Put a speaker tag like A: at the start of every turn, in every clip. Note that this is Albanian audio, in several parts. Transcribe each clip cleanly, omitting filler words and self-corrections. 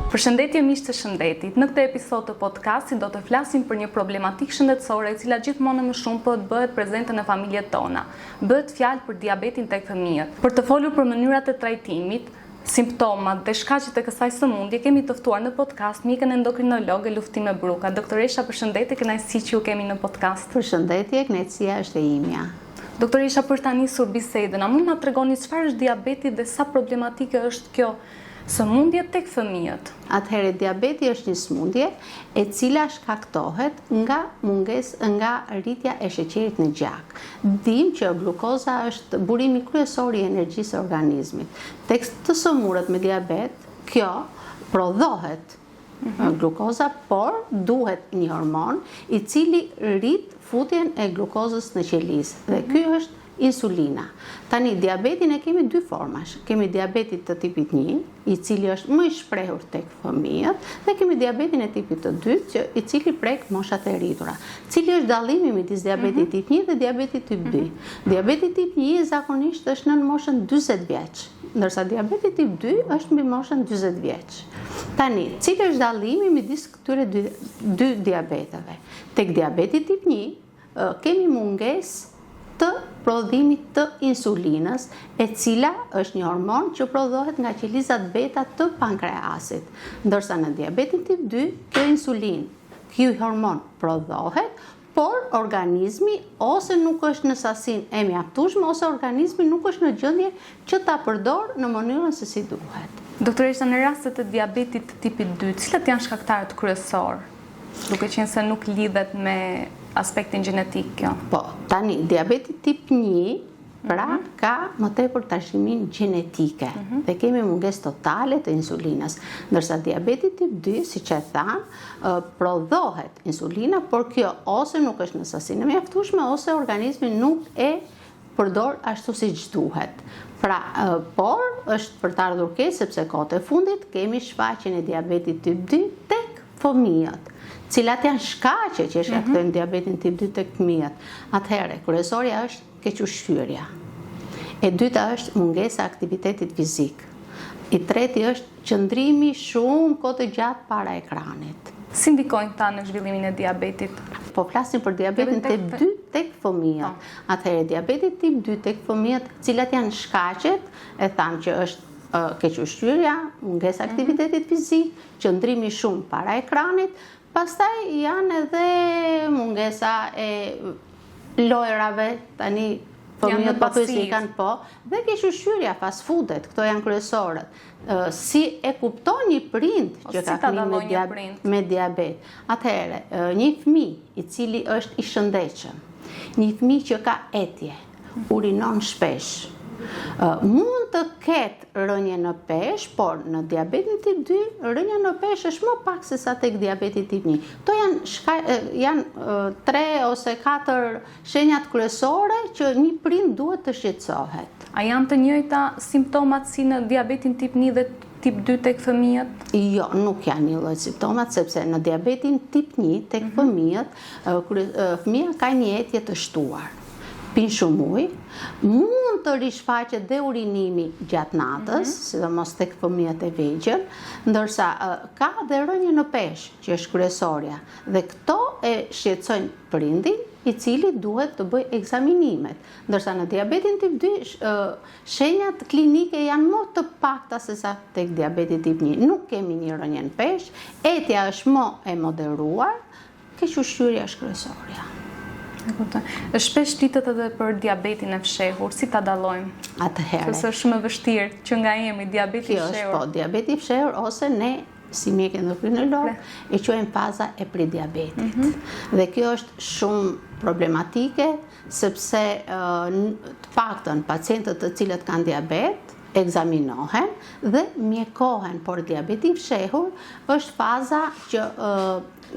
A: Përshëndetje miq të shëndetit. Në këtë episod të podcastit do të flasim për një problematikë shëndetësore e cila gjithmonë më shumë po bëhet prezente në familjet tona. Bëhet fjalë për diabetin tek fëmijët. Për të folur për mënyrat e trajtimit, simptomat dhe shkaqet e kësaj sëmundje, kemi të ftuar në podcast mikën endokrinologe Luftime Bruka. Doktoresha, përshëndetje, kënaqësi që ju kemi në podcast.
B: Përshëndetje, kënaqësia është e imja.
A: Doktoresha, për ta nisur bisedën, a mund na tregoni çfarë është diabeti dhe sa problematike është kjo sëmundje tek fëmijët?
B: Atëherë, diabeti është një sëmundje e cila shkaktohet nga nga rritja e sheqerit në gjak. Dim që glukoza është burimi kryesor i energjisë së organizmit. Tek të sëmurët me diabet, kjo prodhohet glukoza, por duhet një hormon i cili rrit futjen e glukozës në qelisë. Dhe ky është insulina. Tani, diabetin e kemi dy formash. Kemi diabetit të tipit 1, i cili është më i shprehur tek fëmijët, dhe kemi diabetin e tipit të dytë, i cili prek moshat e rritura. Cili është dallimi midis diabetit tip 1 dhe diabetit tip 2? Diabeti tip 1 zakonisht është në moshën 40 vjeç, ndërsa diabeti tip 2 është mbi moshën 40 vjeç. Tani, cili është dallimi midis këtyre dy diabeteve? Tek diabeti tip 1 kemi mungesë të prodhimit të insulinës, e cila është një hormon që prodhohet nga qelizat beta të pankreasit. Ndërsa në diabetin tip 2, kjo insulin, ky hormon prodhohet, por organizmi ose nuk është në sasinë e mjaftueshme, ose organizmi nuk është në gjendje që ta përdor në mënyrën se si duhet.
A: Doktoresha, në rastet e diabetit të tipit 2, cilat janë shkaktarët kryesorë? Duke qenë se nuk lidhet me aspektin gjenetik kjo.
B: Po, tani, diabeti tip 1, pra ka më tepër trashëgimin gjenetike dhe kemi mungesë totale të insulinës. Ndërsa diabeti tip 2, siç e tham, prodhohet insulina, por kjo ose nuk është në sasinë e mjaftueshme, ose organizmi nuk e përdor ashtu siç duhet. Pra, por është për të ardhur keq, sepse kohët e fundit kemi shfaqjen e diabetit tip 2 tek fëmijët, cilat janë shkaqe që shkaktojnë diabetin tip 2 tek fëmijët. Atëherë, kryesorja është kequshqyrja. E dyta është mungesa e aktivitetit fizik. I treti është qëndrimi shumë kohë të gjatë para ekranit.
A: Si ndikojnë ta në zhvillimin e diabetit?
B: Po flasim për diabetin tip 2 tek fëmijët. Atëherë, diabeti tip 2 tek fëmijët, cilat janë shkaqet, e tham që është kequshqyrja, mungesa e aktivitetit fizik, qëndrimi shumë para ekranit. Pastaj janë edhe mungesa e lojrave, tani fëmijët pathyesisht i kanë po, dhe kequshqyrja, fast foodet, këto janë kryesorët. Si e kupton një prind që ka fëmijë me diabet? Atëherë, një fëmijë i cili është i shëndetshëm, një fëmijë që ka etje, urinon shpesh, mund të ketë rënje në peshë, por në diabetin tip 2 rënja në peshë është më pak se sa tek diabeti tip 1. To janë 3 ose 4 shenjat kryesore që një prind duhet të shqetësohet.
A: A janë të njëjta simptomat si në diabetin tip 1 dhe tip 2 tek fëmijët?
B: Jo, nuk janë një lloj simptomat, sepse në diabetin tip 1 tek fëmijët, fëmia ka një etje të shtuar, pinë shumë ujë, mund të rishfaqet dhe urinimi gjatë natës, sidomos tek fëmijët e vegjël, ndërsa ka dhe rënje në peshë, që është kryesorja, dhe këto e shqetësojnë prindin, i cili duhet të bëj ekzaminimet. Ndërsa në diabetin tip 2 shenjat klinike janë më të pakta se sa tek diabeti tip 1. Nuk kemi një rënje në peshë, etja është më e moderuar, kequshqyrja është kryesorja.
A: Shpesh flitet edhe për diabetin e fshehur, si ta dallojmë?
B: Atëherë,
A: sepse është shumë e vështirë që nga jemi diabeti i fshehur.
B: Po, diabeti i fshehur, ose ne si mjek endokrinolog e quajmë faza e prediabetit. Dhe kjo është shumë problematike, sepse të paktën pacientët të cilët kanë diabet ekzaminohen dhe mjekohen, por diabeti i fshehur është faza që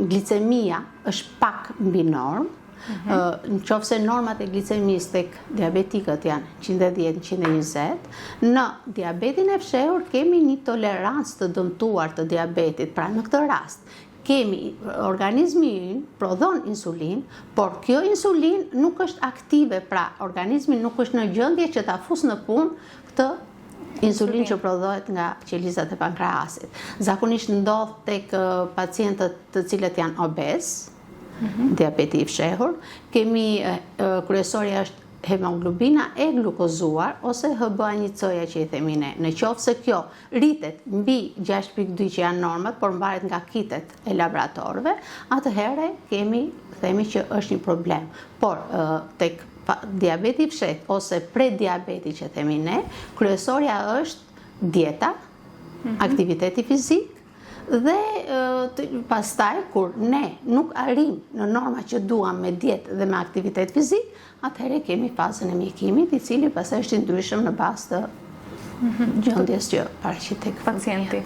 B: glicemia është pak mbi normë. Në qoftë se normat e glicemisë tek diabetikët janë 110-120, në diabetin e fshehur kemi një tolerancë të dëmtuar të diabetit. Pra në këtë rast organizmi ynë prodhon insulin, por kjo insulin nuk është aktive, pra organizmi nuk është në gjendje që ta fusë në punë këtë Insulin që prodhohet nga qelizat e pankreasit. Zakonisht ndodh tek pacientët të cilët janë obez, diabeti i fshehur, kemi kryesorja është hemoglobina e glukozuar ose HbA1c-ja që i themi ne. Në qoftë se kjo rritet mbi 6.2 që janë normat, por mbaret nga kitet e laboratorëve, atëherë themi që është një problem. Por tek diabeti i fshehtë ose prediabeti që themi ne, kryesorja është dieta, aktiviteti fizik, dhe pastaj kur ne nuk arrim në norma që duam me dietë dhe me aktivitet fizik, atëherë kemi fazën e mjekimit, i cili pastaj është i ndryshëm në bazë të gjendjes që paraqit tek
A: pacienti.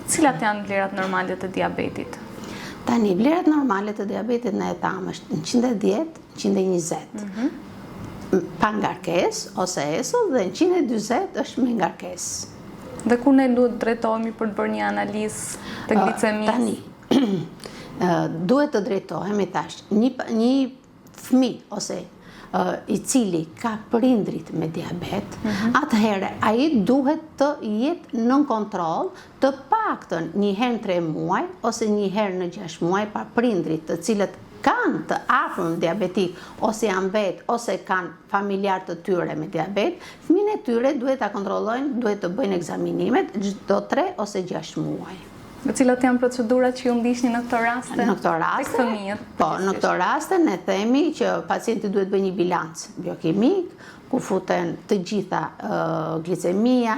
A: Cilat janë vlerat normale të diabetit?
B: Tani vlerat normale të diabetit në etam është 110, 120. Pa ngarkesë ose esull dhe 140 është me ngarkesë.
A: Dhe ku ne duhet drejtohemi për të bërë një analizë të glicemisë?
B: Tani, duhet të drejtohemi tash. Një fëmijë ose i cili ka prindrit me diabet, atëherë ai duhet të jetë nën kontroll të paktën një herë në 3 muaj ose një herë në 6 muaj pa prindrit të cilët kanë të afërm diabetik ose janë vet ose kanë familjar të tyre me diabet, fëmijën e tyre duhet ta kontrollojnë, duhet të bëjnë ekzaminimet çdo 3 ose 6 muaj.
A: Dhe cilat janë procedurat që ju ndihni në këto raste?
B: Në këto raste, po, në këto raste ne themi që pacienti duhet bëjë një bilanc biokimik, ku futen të gjitha glicemia,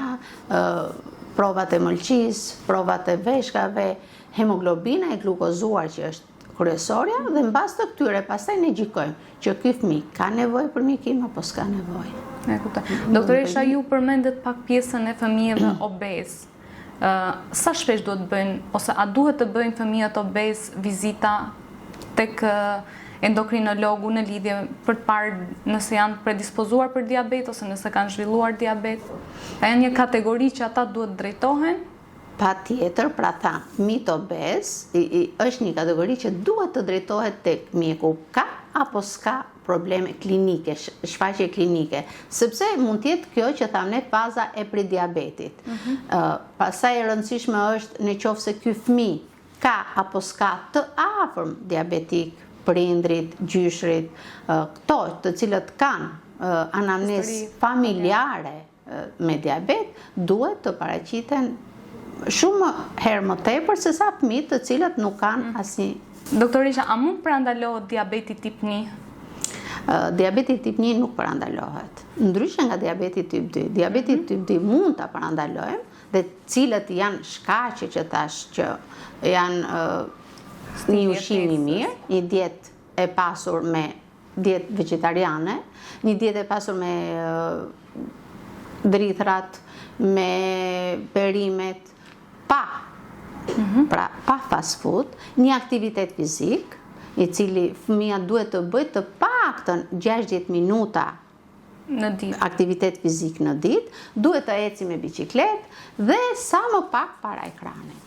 B: provat e mëlçisë, provat e veshkave, hemoglobina e glukozuar që është kryesorja, dhe mbas të këtyre pastaj ne gjykojmë që ky fëmijë ka nevojë për mjekim apo s'ka nevojë.
A: E kuptoj. Doktoresha, ju përmendet pak pjesën e fëmijëve obez. Sa shpesh duhet bëjnë, ose a duhet të bëjnë fëmijët obez vizita tek endokrinologu në lidhje për të parë nëse janë predispozuar për diabet ose nëse kanë zhvilluar diabet? A janë një kategori që ata duhet drejtohen?
B: Pa tjetër, pra tha, fëmijët obez është një kategori që duhet të drejtohet tek mjeku. Ka apo s'ka probleme klinike, shfaqje klinike, sepse mund tjetë kjo që thamë ne faza e prediabetit. Pastaj e rëndësishme është në qoftë se ky fëmijë ka apo s'ka të afërm diabetik, prindrit, gjyshrit, këto të cilët kanë anamnesë familjare me diabet, duhet të paraqiten shumë herë më tepër se sa fëmijët të cilët nuk kanë asnjë.
A: Doktoresha, a mund parandalohet diabeti tip 1?
B: Diabeti tip 1 nuk parandalohet. Ndryshe nga diabeti tip 2. Diabeti tip 2 mund ta parandalojmë dhe cilët janë shkaqe që tash që janë një ushqim i mirë, një dietë e pasur me dietë vegetariane, një dietë e pasur me drithrat, me perimet, pra pa fast food, një aktivitet fizik, i cili fëmija duhet të bëjë të paktën 60 minuta
A: në ditë
B: aktivitet fizik në ditë, duhet të eci me biciklet dhe sa më pak para ekranit.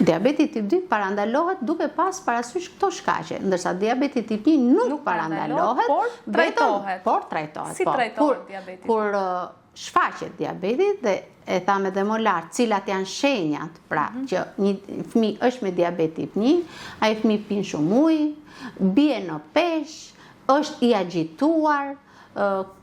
B: Diabeti tip 2 parandalohet duke pas parasysh këto shkaqe, ndërsa diabeti tip 1 nuk parandalohet, por trajtohet.
A: Si trajtohet diabeti?
B: Kur shfaqet diabetit dhe e thamë edhe më lart, cilat janë shenjat, pra që një fëmijë është me diabet tip 1, ai fëmijë pin shumë ujë, bie në peshë, është i agjituar,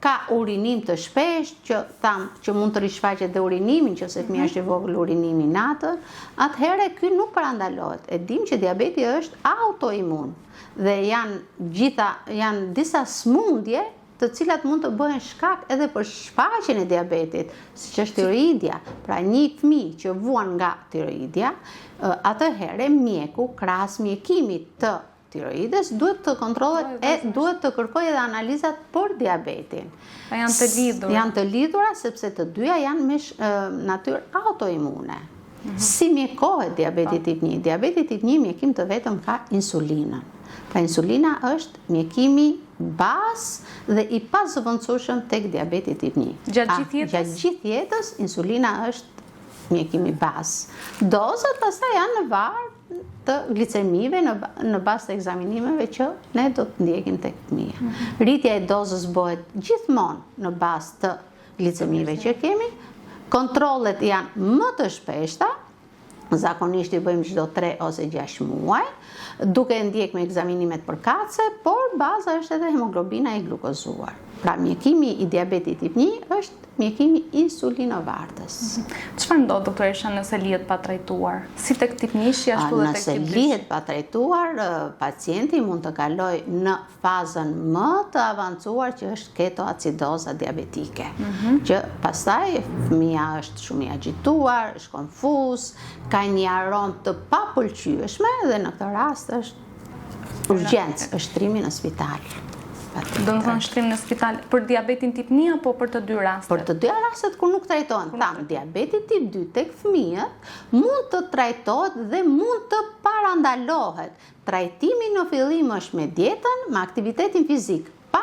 B: ka urinim të shpesh, që thamë që mund të rishfaqet dhe urinimin, që se fëmija është i vogël urinimi natën, atëherë ky nuk parandalohet. E dim që diabeti është autoimun dhe janë disa smundje të cilat mund të bëhen shkak edhe për shfaqjen e diabetit, siç është tiroidja. Pra një fëmijë që vuan nga tiroidja, atëherë mjeku krahas mjekimit të tiroides duhet të kontrollohet e duhet të kërkojë edhe analizat për diabetin.
A: Janë të lidhura.
B: Janë të lidhura sepse të dyja janë me natyrë autoimune. Si mjekohet diabeti tip 1? Diabeti tip 1 mjekim të vetëm ka insulinën. Pra insulina është mjekimi bazë dhe i pazëvendësueshëm tek diabeti tip 1. Gjatë gjithë jetës insulina është mjekimi bazë. Dozat pastaj janë në varë të glicemive në bazë të ekzaminimeve që ne do të ndjekim tek fëmia. Rritja e dozës bëhet gjithmonë në bazë të glicemive që kemi, Kontrollet janë më të shpeshta, zakonisht I bëjmë çdo 3 ose 6 muaj, duke ndjek me ekzaminimet përkatëse, por baza është edhe hemoglobina e glukozuar. Pra mjekimi I diabetit tip 1 është mjekimi insulinovartës.
A: Çfarë ndodh doktoresha nëse lihet pa trajtuar? Si tek tip 1 ashtu edhe tek
B: Nëse
A: tip 2?
B: lihet pa trajtuar, pacienti mund të kalojë në fazën më të avancuar që është ketoacidoza diabetike, që pastaj fëmia është shumë I agituar, është konfuz, ka një aromë të papëlqyeshme dhe në këtë rast është urgjencë, është shtrimi në spital.
A: Do të thonë shtrim në spital për diabetin tip 1 apo për të dy rastet?
B: Për të dy rastet kur nuk trajtohen. Tham, diabeti tip 2 tek fëmijët mund të trajtohet dhe mund të parandalohet. Trajtimi në fillim është me dietën, me aktivitetin fizik, pa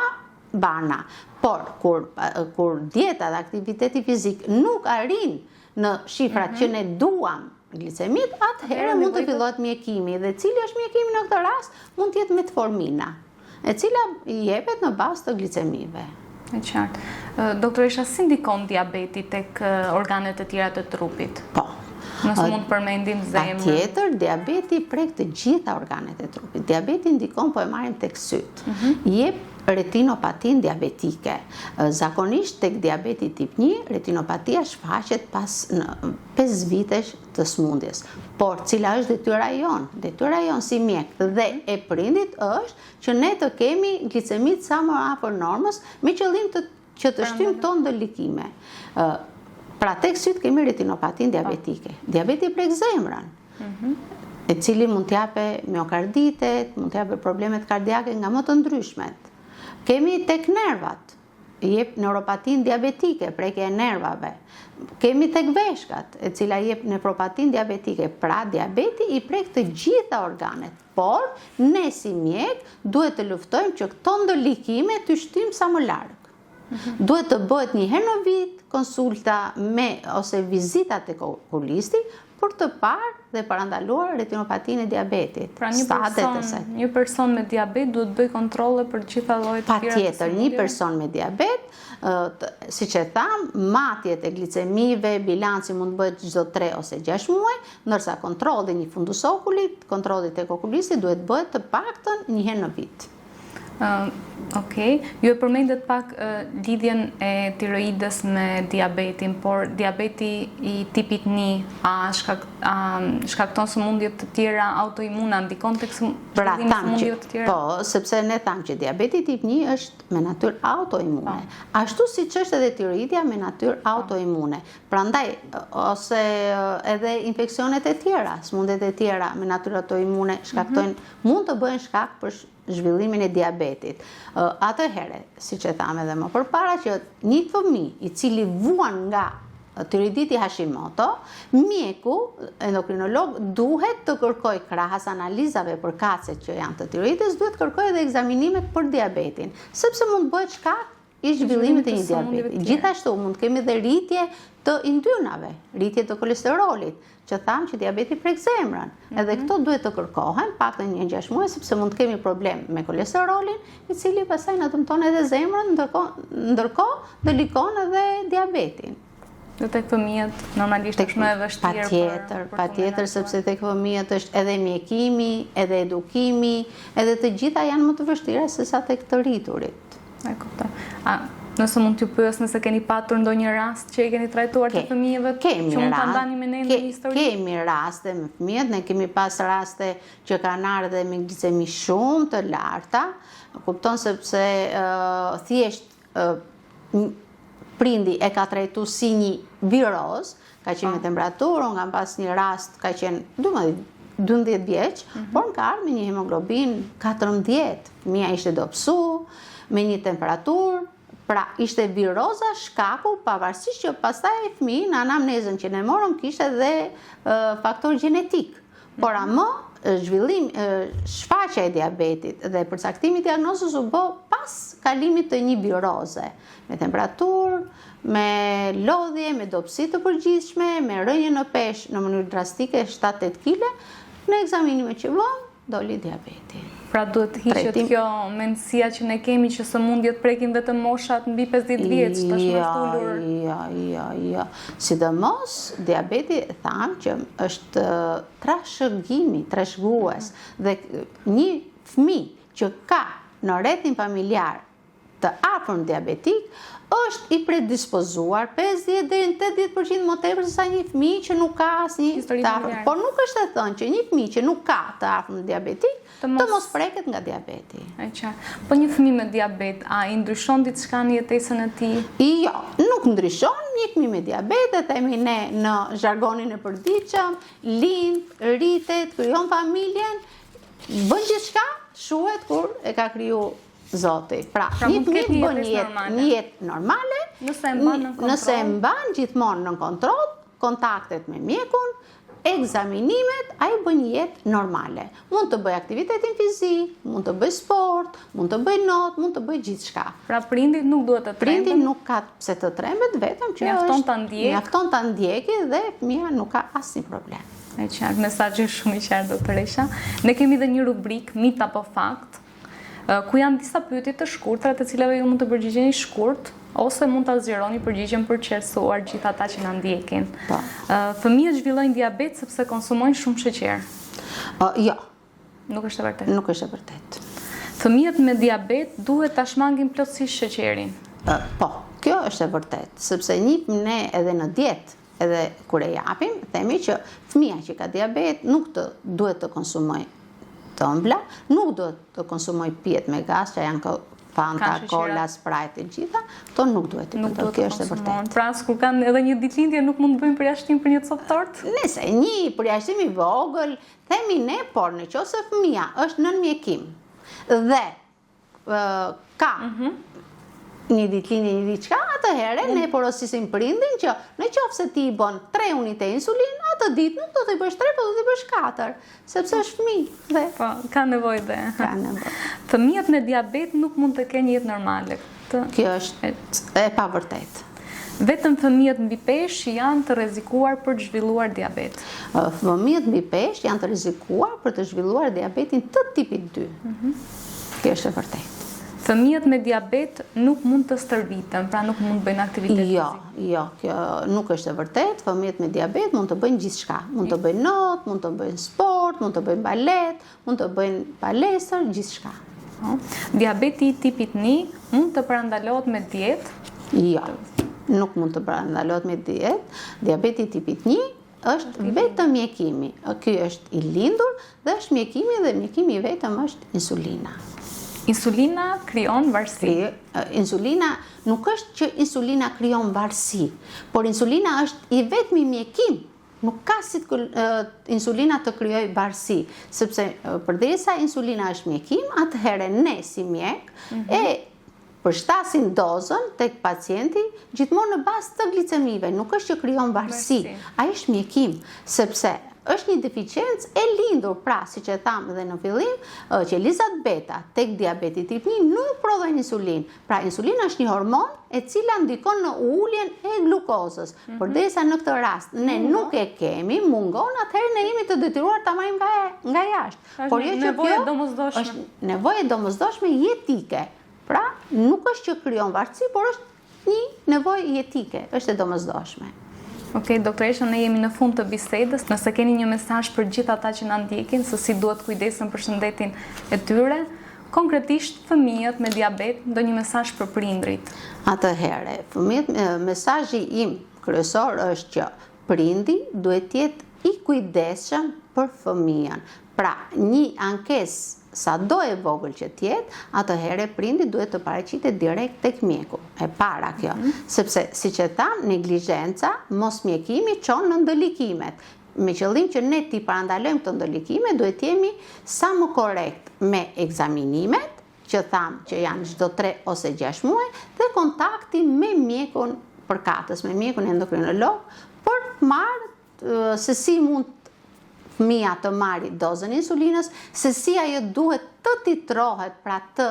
B: bana. Por kur dieta dhe aktiviteti fizik nuk arrin në shifrat që ne duam glicemit, atëherë mund të fillohet mjekimi. Dhe cili është mjekimi në këtë rast? Mund të jetë metformina, e cila I jepet në bazë të glicemive.
A: E qartë. Doktoresha, si ndikon diabeti tek organet e tjera të trupit?
B: Po.
A: Nëse mund përmendim zemrën.
B: Patjetër, diabeti prek të gjitha organet e trupit. Diabeti ndikon, po e marrim tek syt. Jep retinopatin diabetike. Zakonisht tek diabeti tip 1, retinopatia shfaqet pas 5 vitesh të smundjes. Por cila është detyra jon? Detyra jon si mjek dhe e prindit është që ne të kemi glicemit sa më afër normës me qëllim që të shtym tonë ndëlikime. Pra tek syt kemi retinopatin diabetike. Diabeti prek zemrën, e cili mund t'jape miokarditet, mund t'jape problemet kardiake nga më të ndryshmet. Kemi tek nervat, jep neuropatin diabetike, prekje e nervave. Kemi tek veshkat, e cila jep nefropatin diabetike. Pra diabeti I prek të gjitha organet. Por, ne si mjek duhet të luftojmë që këto ndëlikime të shtym sa më larg. Duhet të bëhet një herë në vit konsulta ose vizita tek okulisti për të parë dhe parandaluar retinopatinë e diabetit.
A: Pra një person me diabet duhet bëj kontrolle për gjitha llojet të tjera.
B: Patjetër, një person me diabet, siç e tham, matjet e glicemive, bilanci mund bëhet çdo 3 ose 6 muaj, ndërsa kontrolli një fundus okulit, kontrolli tek okulisti duhet bëhet të paktën një herë në vit.
A: Okej. Ju e përmendet pak lidhjen e tiroidës me diabetin, por diabeti I tipit 1 shkakton sëmundje të tjera autoimune, ndikon tek sëmundje të tjera?
B: Po, sepse ne tham që diabeti tip 1 është me natyrë autoimune. Ashtu siç është edhe tiroidja me natyrë autoimune. Prandaj ose edhe infeksionet e tjera, sëmundjet e tjera me natyrë autoimune mund të bëhen shkak për zhvillimin e diabetit. Atëherë, siç e tham edhe më përpara, që një fëmijë I cili vuan nga tiroiditi Hashimoto, mjeku, endokrinolog, duhet të kërkoj krahas analizave përkatëse që janë të tiroidës, duhet kërkoj edhe ekzaminimet për diabetin, sepse mund bëhet shkak I zhvillimit e një diabeti. Gjithashtu mund kemi dhe rritje të yndynave, rritje të kolesterolit, që thamë që diabeti prek zemrën. Edhe këto duhet të kërkohen, paktën një 6 muaj, sepse mund kemi problem me kolesterolin, I cili pastaj na dëmton edhe zemrën, ndërkohë ndëlikon edhe diabetin.
A: Dhe tek fëmijët normalisht është më e vështirë.
B: Patjetër, sepse tek fëmijët është edhe mjekimi, edhe edukimi, edhe të gjitha janë më të vështira se sa tek të rriturit.
A: E kuptoj. Nëse mund t'ju pyes nëse keni patur ndonjë rast që I keni trajtuar të fëmijëve që mund ta ndani me ne në histori?
B: Kemi raste me fëmijët, ne kemi pas raste që kanë ardhur me glicemi shumë të larta, kupton sepse thjesht prindi e ka trajtuar si një viroz, ka qenë me temperaturë, unë kam pas një rast ka qenë 12 vjeç, por ka ardhur me një hemoglobin 14, fëmia ishte dobësu, me një temperaturë, pra ishte viroza shkaku, pavarësisht që pastaj fëmijë në anamnezën që ne morëm kishte dhe faktor gjenetik. Por ama shfaqja e diabetit dhe përcaktimi I diagnozës u bë pas kalimit të një viroze, me temperaturë, me lodhje, me dobësi të përgjithshme, me rënje në peshë në mënyrë drastike 7-8 kg. Në ekzaminimet që vëm, doli diabeti.
A: Pra duhet hiqet kjo mendësia që ne kemi që sëmundjet prekin vetëm moshat mbi 50 vjeç, tash më ulur.
B: Jo. Sidomos diabeti thamë që është trashëgues dhe një fëmijë që ka në rrethin familjar të afërm diabetik është i predispozuar 50 deri në 80% më tepër se sa një fëmijë që nuk ka asnjë të afërm. Por nuk është e thënë që një fëmijë që nuk ka të afërm diabetik të mos preket nga diabeti.
A: E qartë. Po një fëmijë me diabet, a i ndryshon diçka në jetesën e tij?
B: Jo, nuk ndryshon. Një fëmijë me diabet, e themi ne në zhargonin e përditshëm, lind, rritet, krijon familjen, bën gjithçka, shuhet kur e ka kriju Zoti. Pra një fëmijë bën një jetë normale, nëse e mban gjithmonë në kontroll, kontaktet me mjekun, ekzaminimet, ai bën një jetë normale. Mund të bëj aktivitetin fizik, mund të bëj sport, mund të bëj not, mund të bëj gjithçka.
A: Pra prindit nuk duhet të trembet.
B: Prindi nuk ka pse të trembet, vetëm që mjafton ta ndjeki dhe fëmia nuk ka asnjë problem.
A: E qartë, mesazhi shumë i qartë, doktoresha. Ne kemi edhe një rubrik mit apo fakt, ku janë disa pyetje të shkurtra të cilave ju mund të përgjigjeni shkurt ose mund ta zgjeroni përgjigjen për qetësuar gjithë ata që na ndjekin. Fëmijët zhvillojnë diabet sepse konsumojnë shumë sheqer.
B: Jo.
A: Nuk është e vërtetë.
B: Nuk është e vërtetë.
A: Fëmijët me diabet duhet ta shmangin plotësisht sheqerin.
B: Po, kjo është e vërtetë, sepse ne edhe në dietë, edhe kur e japim, themi që fëmia që ka diabet nuk duhet të konsumojë të ëmbla, nuk duhet të konsumoj pijet me gaz, që janë Fanta, Cola, Sprite e gjitha, këto nuk duhet të përdor, kjo është e vërtetë.
A: Pra, kur kanë edhe një ditëlindje nuk mund të bëjmë përjashtim për një copë tortë?
B: Nëse një përjashtim i vogël, themi ne, por nëse fëmia është nën mjekim dhe ka një ditëlindje, një diçka, atëherë ne porosisim prindin që në qoftë se ti i bën 3 unite insulin, atë ditë nuk do t'i bësh 3, po do t'i bësh 4, sepse është fëmijë.
A: Po, ka nevojë dhe.
B: Ka nevojë.
A: Fëmijët me diabet nuk mund të kenë jetë normale.
B: Kjo është e pavërtetë.
A: Vetëm fëmijët mbi peshë janë të rrezikuar për të zhvilluar diabet.
B: Fëmijët mbi peshë janë të rrezikuar për të zhvilluar diabetin të tipit 2. Kjo është e vërtetë.
A: Fëmijët me diabet nuk mund të stërviten, pra nuk mund të bëjnë aktivitet fizik.
B: Jo, kjo nuk është e vërtetë. Fëmijët me diabet mund të bëjnë gjithçka. Mund të bëjnë not, mund të bëjnë sport, mund të bëjnë balet, mund të bëjnë palestër, gjithçka.
A: Diabeti i tipit 1 mund të parandalohet me dietë?
B: Jo, nuk mund të parandalohet me dietë. Diabeti i tipit 1 është vetëm mjekimi. Ky është i lindur dhe është mjekimi dhe mjekimi vetëm është insulina.
A: Insulina krijon varësi.
B: Insulina nuk është që insulina krijon varësi, por insulina është i vetmi mjekim. Nuk ka si insulina të krijojë varësi, sepse përderisa insulina është mjekim, atëherë ne si mjek e përshtasim dozën tek pacienti gjithmonë në bazë të glicemive, nuk është që krijon varësi, ai është mjekim, sepse është një deficiencë e lindur, pra, siç e thamë edhe në fillim, që Elizat beta tek diabeti tip 1 nuk prodhojnë insulin. Pra, insulina është një hormon e cila ndikon në uljen e glukozës. Përderisa në këtë rast ne nuk e kemi, mungon, atëherë ne jemi të detyruar ta marrim nga jashtë. Por jo që kjo është nevojë domosdoshme jetike. Pra, nuk është që krijon varësi, por është një nevojë jetike, është e domosdoshme.
A: Okej, doktoresha, ne jemi në fund të bisedës. Nëse keni një mesazh për gjithë ata që na ndjekin se si duhet kujdesen për shëndetin e tyre, konkretisht fëmijët me diabet, ndonjë mesazh për prindrit?
B: Atëherë, mesazhi im kryesor është që prindi duhet të jetë i kujdesshëm për fëmijën. Pra, një ankesë sa do e vogël që tjetë, atëherë prindi duhet të paraqitet direkt tek mjeku. E para kjo, sepse siç e tham, neglizhenca, mos mjekimi çon në ndëlikimet. Me qëllim që ne ti parandalojmë këto ndëlikime, duhet jemi sa më korrekt me ekzaminimet, që tham që janë çdo 3 ose 6 muaj, dhe kontakti me mjekun përkatës, me mjekun endokrinolog, për të marrë se si mund fëmia të marri dozën insulinës, se si ajo duhet të titrohet, pra të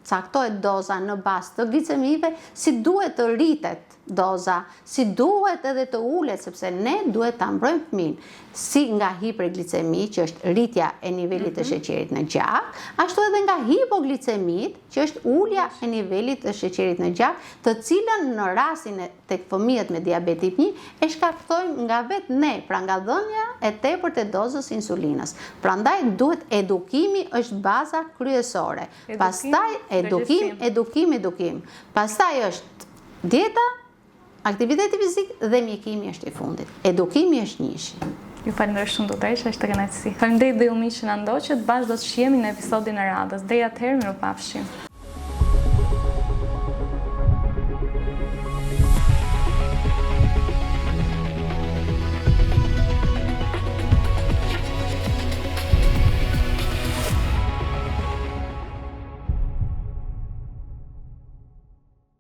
B: caktohet doza në bazë të glicemive, si duhet të rritet doza, si duhet edhe të ulet, sepse ne duhet ta mbrojmë fëmin si nga hiperglicemi, që është rritja e nivelit të sheqerit në gjak, ashtu edhe nga hipoglicemit, që është ulja e nivelit të sheqerit në gjak, të cilën në rastin tek fëmijët me diabet tip 1 e shkaktojmë nga vetë ne, pra nga dhënia e tepërt e dozës insulinës. Prandaj duhet edukimi është baza kryesore. Pastaj edukim. Pastaj është dieta, aktiviteti fizik dhe mjekimi është i fundit. Edukimi është njëshi.
A: Ju falenderoj shumë doktoresh, është të kënaqësi. Faleminderit dhe ju miq që na ndoqët, bashkë do të shihemi në episodin e radhës. Deri atëherë, mirupafshim.